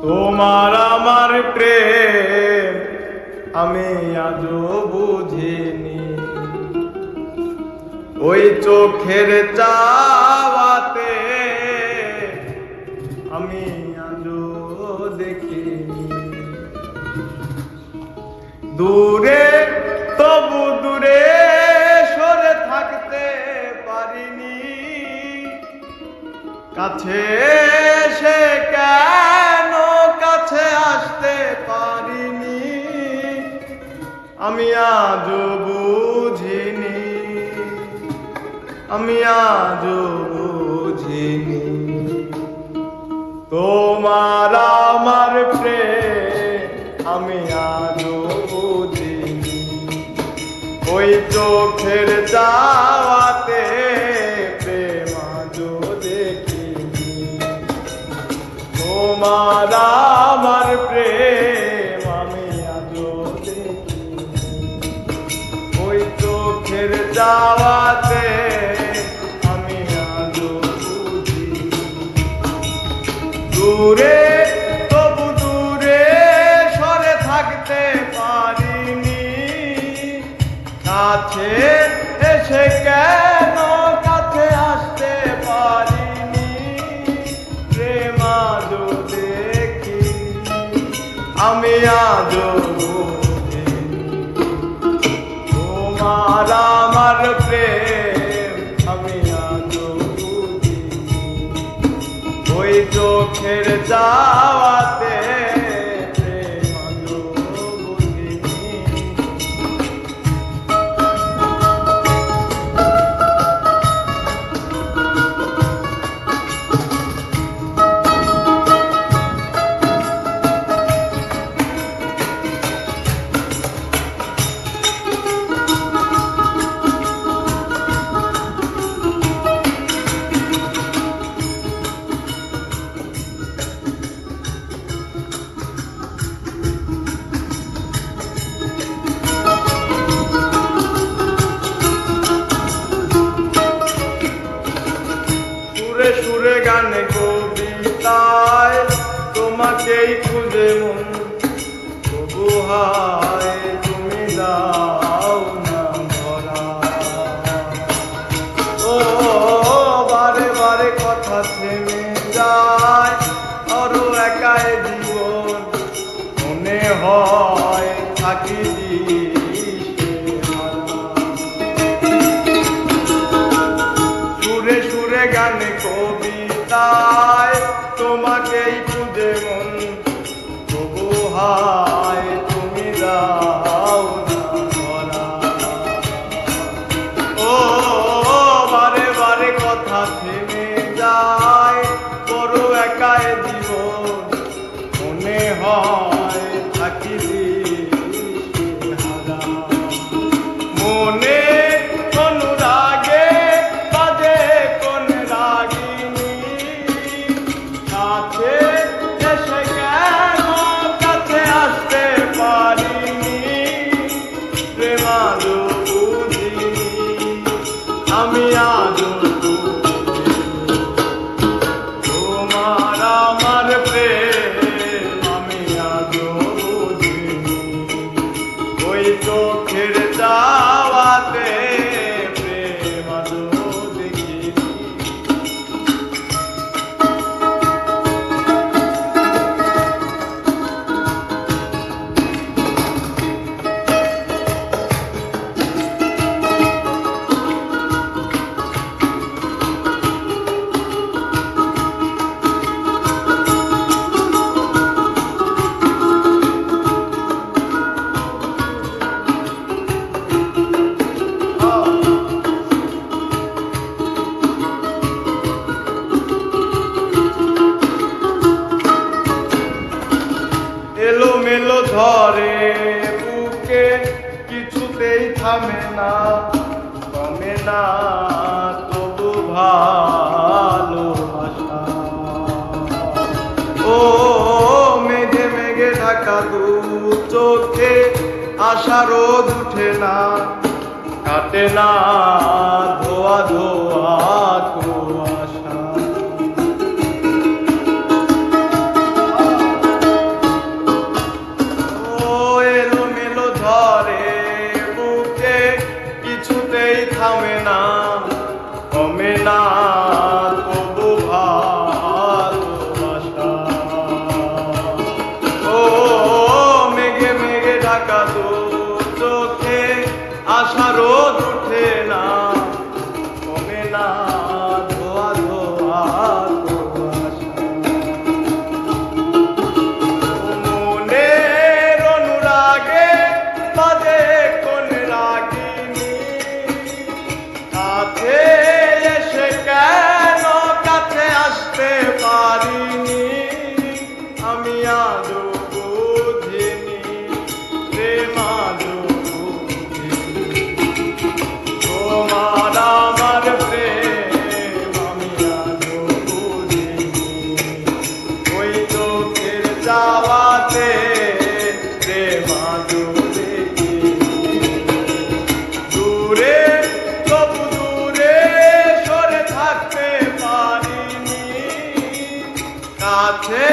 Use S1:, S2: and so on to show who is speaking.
S1: তোমার আমার প্রেম আমি আজও বুঝিনি, ওই চোখের চাওয়াতে আমি আজও দেখিনি। দূরে তবু দূরে সরে থাকতে পারিনি, কাছে সে কেন কাছে আসতে পারিনি, আমি আজও বুঝিনি, আমি আজও বুঝিনি। তোমার আমার প্রেম আমি আজও বুঝিনি, ওই চোখের চাওয়াতে প্রেম আজও দেখিনি। তোমার আমার প্রেম আমি আজও দেখিনি, ওই চোখের চাওয়াতে আমি আজও বুঝিনি। দূরে তবু দূরে সরে থাকতে পারিনি, কাছে এসে কেন কাছে আসতে পারিনি, প্রেম আজও দেখিনি, আমি আজও বুঝিনি। তোমার আমার প্রেম আমি আজও বুঝিনি, ওই চোখের চাওয়াতে প্রেম আজও বুঝিনি। সুরে সুরে গানে কবিতায় তোমাকেই খুঁজে মন, তবু হায় তুমি দাও না ধরা। ও বারে বারে কথা থেমে যায়, আরো একাই জীবন মনে হয় থাকি সুরে সুরে গানে কবিতায় তোমাকেই খুঁজে মন, তবু হায় তুমি দাও না ধরা। ও বারে বারে কথা থেমে যায়, বড় একাই জীবন মনে হয় থাকি দিশেহারা। মনে অনুরাগে বাজে কোন রাগিনী, কাছে এসে কেন কাছে আসতে পারিনি, প্রেম আজও বুঝিনি, আমি আজও বুঝিনি। তোমার আমার প্রেম আমি আজও বুঝিনি, ওই চোখের চাওয়াতে প্রেম আজও দেখিনি। এলোমেলো ধরে বুকে কিছুতেই থামে না, কমে না তবু ভালোবাসা। ও মেঘে মেঘে ঢাকা দু চোখে আশা রোদ উঠে না, কাটে না ধোয়া ধোয়া কুয়াশা। চাওয়াতে প্রেমাদুরে দূরে তবু দূরে সরে থাকতে পারিনি কাছে